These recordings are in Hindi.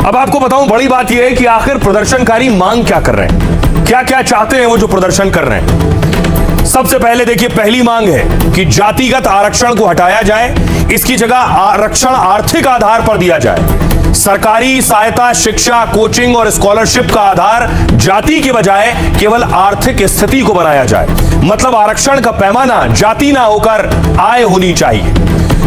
अब आपको बताऊं, बड़ी बात यह है कि आखिर प्रदर्शनकारी मांग क्या कर रहे हैं, क्या क्या चाहते हैं वो जो प्रदर्शन कर रहे हैं। सबसे पहले देखिए, पहली मांग है कि जातिगत आरक्षण को हटाया जाए, इसकी जगह आरक्षण आर्थिक आधार पर दिया जाए। सरकारी सहायता, शिक्षा, कोचिंग और स्कॉलरशिप का आधार जाति के बजाय केवल आर्थिक स्थिति को बनाया जाए। मतलब आरक्षण का पैमाना जाति ना होकर आय होनी चाहिए।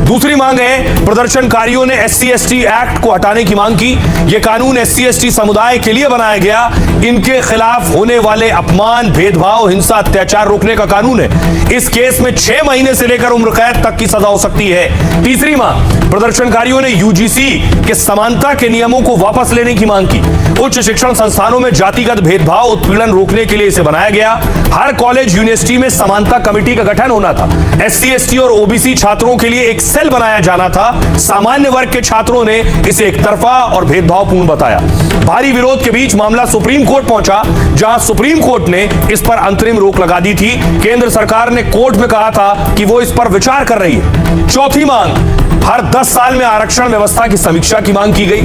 दूसरी मांग है, प्रदर्शनकारियों ने SC/ST एक्ट को हटाने की मांग की। यह कानून SC/ST समुदाय के लिए बनाया गया। इनके खिलाफ होने वाले अपमान, भेदभाव, हिंसा, अत्याचार रोकने का कानून है। इस केस में 6 महीने से लेकर उम्र कैद तक की सजा हो सकती है। तीसरी मांग, प्रदर्शनकारियों ने UGC के समानता के नियमों को वापस लेने की मांग की। उच्च शिक्षण संस्थानों में जातिगत भेदभाव, उत्पीड़न रोकने के लिए इसे बनाया गया। हर कॉलेज, यूनिवर्सिटी में समानता कमेटी का गठन होना था। SC/ST और OBC छात्रों के लिए एक सेल बनाया जाना था। सामान्य वर्ग के छात्रों ने इसे एकतरफा और भेदभावपूर्ण बताया। भारी विरोध के बीच मामला सुप्रीम कोर्ट पहुंचा, जहां सुप्रीम कोर्ट ने इस पर अंतरिम रोक लगा दी थी। केंद्र सरकार ने कोर्ट में कहा था कि वो इस पर विचार कर रही है। चौथी मांग, हर 10 साल में आरक्षण व्यवस्था की समीक्षा की मांग की गई।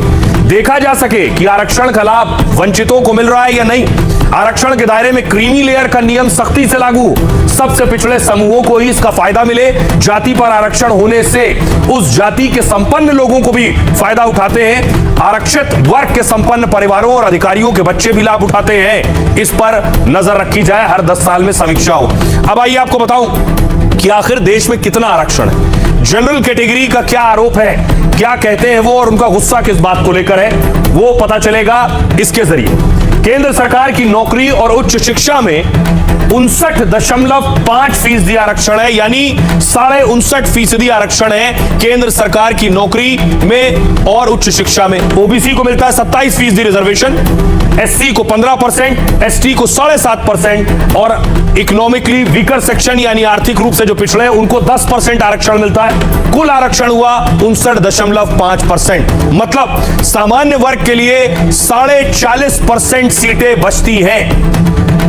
देखा जा सके कि आरक्षण का लाभ वंचितों को मिल रहा है या नहीं। आरक्षण के दायरे में क्रीमी लेयर का नियम सख्ती से लागू, सबसे पिछड़े समूहों को ही इसका फायदा मिले। जाति पर आरक्षण होने से उस जाति के संपन्न लोगों को भी फायदा उठाते हैं। आरक्षित वर्ग के संपन्न परिवारों और अधिकारियों के बच्चे भी लाभ उठाते हैं। इस पर नजर रखी जाए, हर 10 साल में समीक्षा हो। अब आइए आपको बताऊं कि आखिर देश में कितना आरक्षण है, जनरल कैटेगरी का क्या आरोप है, क्या कहते हैं वो और उनका गुस्सा किस बात को लेकर है, वो पता चलेगा इसके जरिए। केंद्र सरकार की नौकरी और उच्च शिक्षा में 59.5% आरक्षण है, यानी 59.5% आरक्षण है केंद्र सरकार की नौकरी में और उच्च शिक्षा में। OBC को मिलता है 27% रिजर्वेशन, SC को 15%, ST को 7.5% और इकोनॉमिकली वीकर सेक्शन यानी आर्थिक रूप से जो पिछड़े हैं उनको 10% आरक्षण मिलता है। कुल आरक्षण हुआ 59.5%। मतलब सामान्य वर्ग के लिए 40.5% सीटें बचती हैं।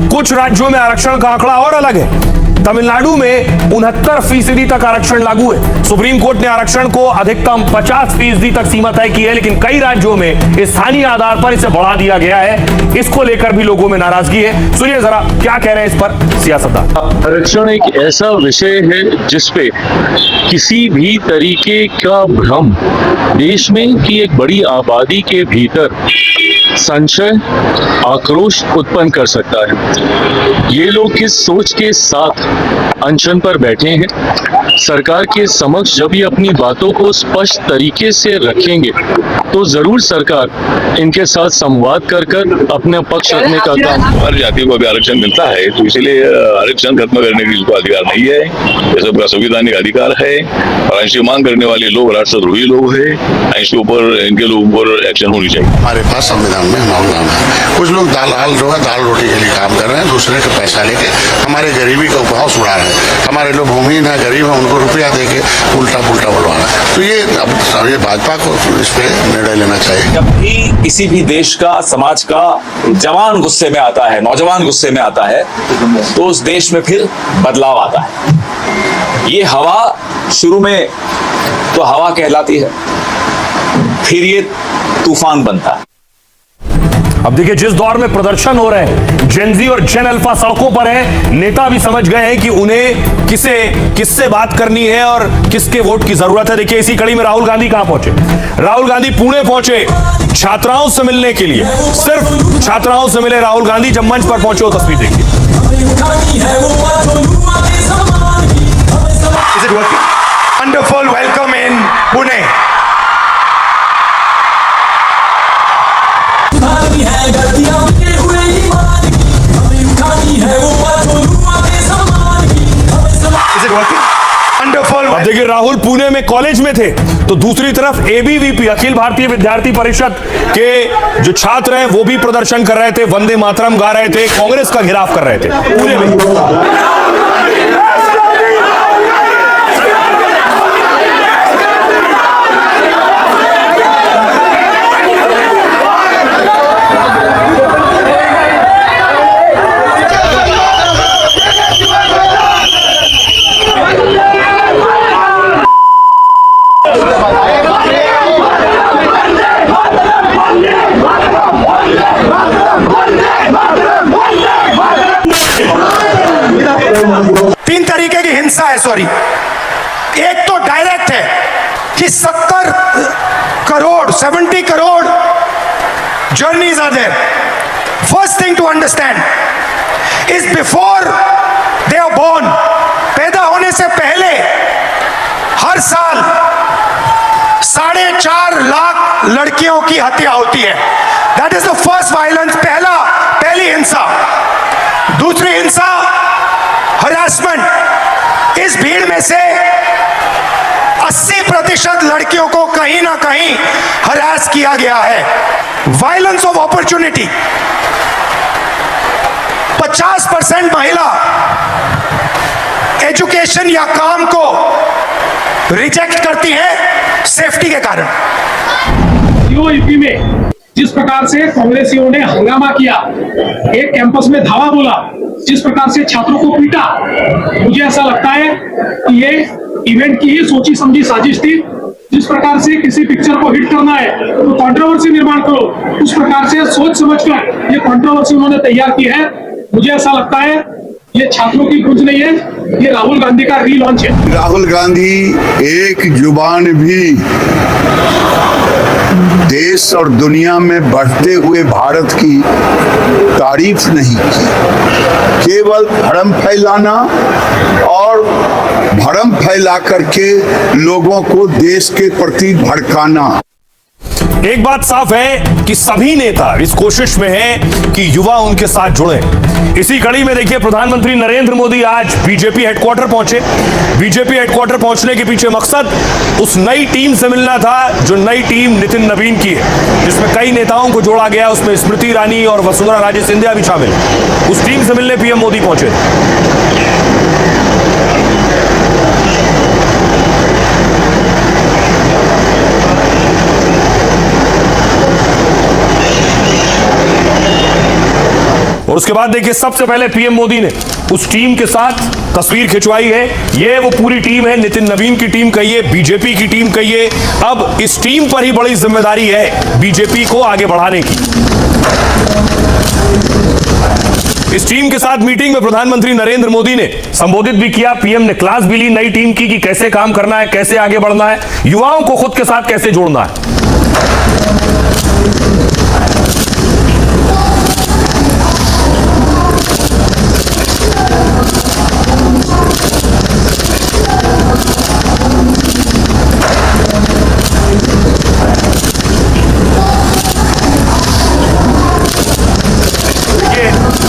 कुछ राज्यों में आरक्षण का आंकड़ा और अलग है। तमिलनाडु में 69% तक आरक्षण लागू है। सुप्रीम कोर्ट ने आरक्षण को अधिकतम 50% तक सीमा तय की है, लेकिन कई राज्यों में स्थानीय आधार पर इसे बढ़ा दिया गया है। इसको लेकर भी लोगों में नाराजगी है। सुनिए जरा क्या कह रहे हैं इस पर सियासतदान। आरक्षण एक ऐसा विषय है जिसपे किसी भी तरीके का भ्रम देश में कि एक बड़ी आबादी के भीतर संशय, आक्रोश उत्पन्न कर सकता है। ये लोग किस सोच के साथ अनशन पर बैठे हैं, सरकार के समक्ष जब ये अपनी बातों को स्पष्ट तरीके से रखेंगे तो जरूर सरकार इनके साथ संवाद कर अपने पक्ष रखने का काम। हर जाति को भी आरक्षण मिलता है, तो इसलिए आरक्षण खत्म करने के लिए अधिकार नहीं है। ये सबका संवैधानिक अधिकार है और ऐसी मांग करने वाले लोग राष्ट्रद्रोही लोग हैं। ऐसे ऊपर इनके ऊपर एक्शन होनी चाहिए। हमारे पास संविधान में नाम है। कुछ लोग दाल रोटी के लिए काम कर रहे हैं, दूसरे का पैसा लेके हमारे गरीबी का उपहास उड़ा रहे हैं। हमारे लोग भूमिहीन है, गरीब है, उनको रुपया देके उल्टा पुल्टा बोलवा रहा है। तो ये भाजपा को इस पे निर्णय लेना चाहिए। जब भी किसी भी देश का, समाज का जवान गुस्से में आता है, नौजवान गुस्से में आता है, तो उस देश में फिर बदलाव आता है। ये हवा शुरू में तो हवा कहलाती है, फिर ये तूफान बनता है। अब देखिए, जिस दौर में प्रदर्शन हो रहे हैं, जेनजी और जेन अल्फा सड़कों पर है, नेता भी समझ गए हैं कि उन्हें किससे बात करनी है और किसके वोट की जरूरत है। देखिए, इसी कड़ी में राहुल गांधी कहां पहुंचे। राहुल गांधी पुणे पहुंचे छात्राओं से मिलने के लिए। सिर्फ छात्राओं से मिले राहुल गांधी। जब मंच पर पहुंचे, वो तस्वीर देखिए। Wonderful welcome in Pune. अब देखिए, राहुल पुणे में कॉलेज में थे, तो दूसरी तरफ ABVP अखिल भारतीय विद्यार्थी परिषद के जो छात्र हैं वो भी प्रदर्शन कर रहे थे, वंदे मातरम गा रहे थे, कांग्रेस का घेराव कर रहे थे पुणे में। सॉरी, एक तो डायरेक्ट है कि 70 crore journeys are there. First thing to understand is before they are born, पैदा होने से पहले हर साल 4.5 लाख लड़कियों की हत्या होती है. That is the first violence, पहली हिंसा. दूसरी हिंसा हरासमेंट. इस भीड़ में से 80% लड़कियों को कहीं ना कहीं हरास किया गया है. Violence of opportunity. 50% महिला एजुकेशन या काम को रिजेक्ट करती है सेफ्टी के कारण. यूपी में जिस प्रकार से कांग्रेसियों ने हंगामा किया, एक कैंपस में धावा बोला, जिस प्रकार से छात्रों को पीटा, मुझे ऐसा लगता है कि ये इवेंट की ही सोची समझी साजिश थी. जिस प्रकार से किसी पिक्चर को हिट करना है तो कंट्रोवर्सी निर्माण करो, उस प्रकार से सोच समझकर ये कंट्रोवर्सी उन्होंने तैयार की है. मुझे ऐसा लगता है ये छात्रों की खोज नहीं है, ये राहुल गांधी का रीलॉन्च है. राहुल गांधी एक जुबान भी देश और दुनिया में बढ़ते हुए भारत की तारीफ नहीं की, केवल भ्रम फैलाना और भ्रम फैला करके लोगों को देश के प्रति भड़काना. एक बात साफ है कि सभी नेता इस कोशिश में हैं कि युवा उनके साथ जुड़े. इसी कड़ी में देखिए प्रधानमंत्री नरेंद्र मोदी आज बीजेपी हेडक्वार्टर पहुंचे. बीजेपी हेडक्वार्टर पहुंचने के पीछे मकसद उस नई टीम से मिलना था जो नई टीम नितिन नवीन की है, जिसमें कई नेताओं को जोड़ा गया. उसमें स्मृति ईरानी और वसुंधरा राजे सिंधिया भी शामिल. उस टीम से मिलने पीएम मोदी पहुंचे. और उसके बाद देखिए सबसे पहले पीएम मोदी ने उस टीम के साथ तस्वीर खिंचवाई है. ये वो पूरी टीम है, नितिन नवीन की टीम कहिए, बीजेपी की टीम कहिए. अब इस टीम पर ही बड़ी जिम्मेदारी है बीजेपी को आगे बढ़ाने की. इस टीम के साथ मीटिंग में प्रधानमंत्री नरेंद्र मोदी ने संबोधित भी किया. पीएम ने क्लास भी ली नई टीम की कि कैसे काम करना है, कैसे आगे बढ़ना है, युवाओं को खुद के साथ कैसे जोड़ना है.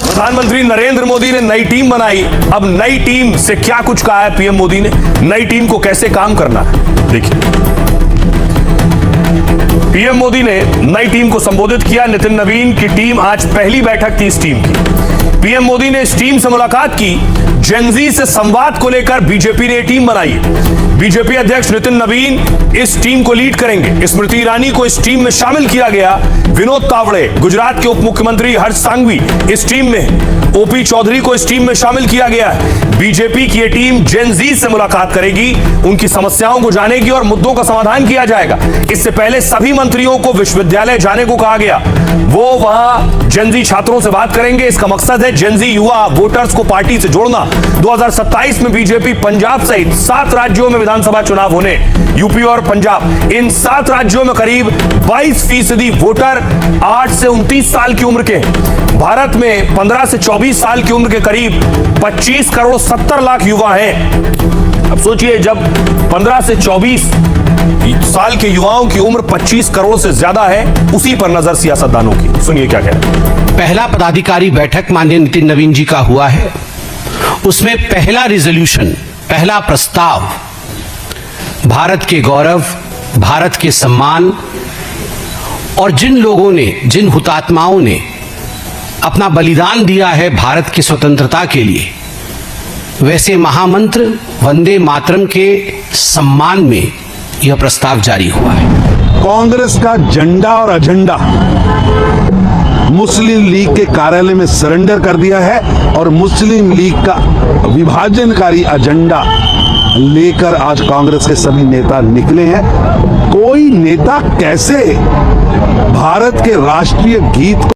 प्रधानमंत्री नरेंद्र मोदी ने नई टीम बनाई. अब नई टीम से क्या कुछ कहा है पीएम मोदी ने, नई टीम को कैसे काम करना है देखिए. पीएम मोदी ने नई टीम को संबोधित किया. नितिन नवीन की टीम आज पहली बैठक थी इस टीम की. पीएम मोदी ने इस टीम से मुलाकात की. जेनजी से संवाद को लेकर बीजेपी ने टीम बनाई है. बीजेपी अध्यक्ष नितिन नवीन इस टीम को लीड करेंगे. स्मृति ईरानी को इस टीम में शामिल किया गया. विनोद तावड़े, गुजरात के उप मुख्यमंत्री हर्ष सांघवी इस टीम में. ओपी चौधरी को इस टीम में शामिल किया गया है. बीजेपी की यह टीम जेनजी से मुलाकात करेगी, उनकी समस्याओं को जानेगी और मुद्दों का समाधान किया जाएगा. इससे पहले सभी मंत्रियों को विश्वविद्यालय जाने को कहा गया. वो वहां जेनजी छात्रों से बात करेंगे. इसका मकसद है जेनजी युवा वोटर्स को पार्टी से जोड़ना. 2027 में बीजेपी पंजाब सहित 7 राज्यों में विधानसभा चुनाव होने. यूपी और पंजाब, इन 7 राज्यों में करीब 22% वोटर 8 से 29 साल की उम्र के हैं. भारत में 15 से 24 साल की उम्र के करीब 25 करोड़ 70 लाख युवा हैं. अब सोचिए, जब 15 से 24 साल के युवाओं की उम्र 25 करोड़ से ज्यादा है, उसी पर नजर सियासतदानों की. सुनिए क्या कह रहे हैं. पहला पदाधिकारी बैठक माननीय नितिन नवीन जी का हुआ है. उसमें पहला रिजोल्यूशन, पहला प्रस्ताव भारत के गौरव, भारत के सम्मान और जिन लोगों ने, जिन हुतात्माओं ने अपना बलिदान दिया है भारत की स्वतंत्रता के लिए, वैसे महामंत्र वंदे मातरम के सम्मान में यह प्रस्ताव जारी हुआ है. कांग्रेस का झंडा और एजेंडा मुस्लिम लीग के कार्यालय में सरेंडर कर दिया है और मुस्लिम लीग का विभाजनकारी एजेंडा लेकर आज कांग्रेस के सभी नेता निकले हैं. कोई नेता कैसे भारत के राष्ट्रीय गीत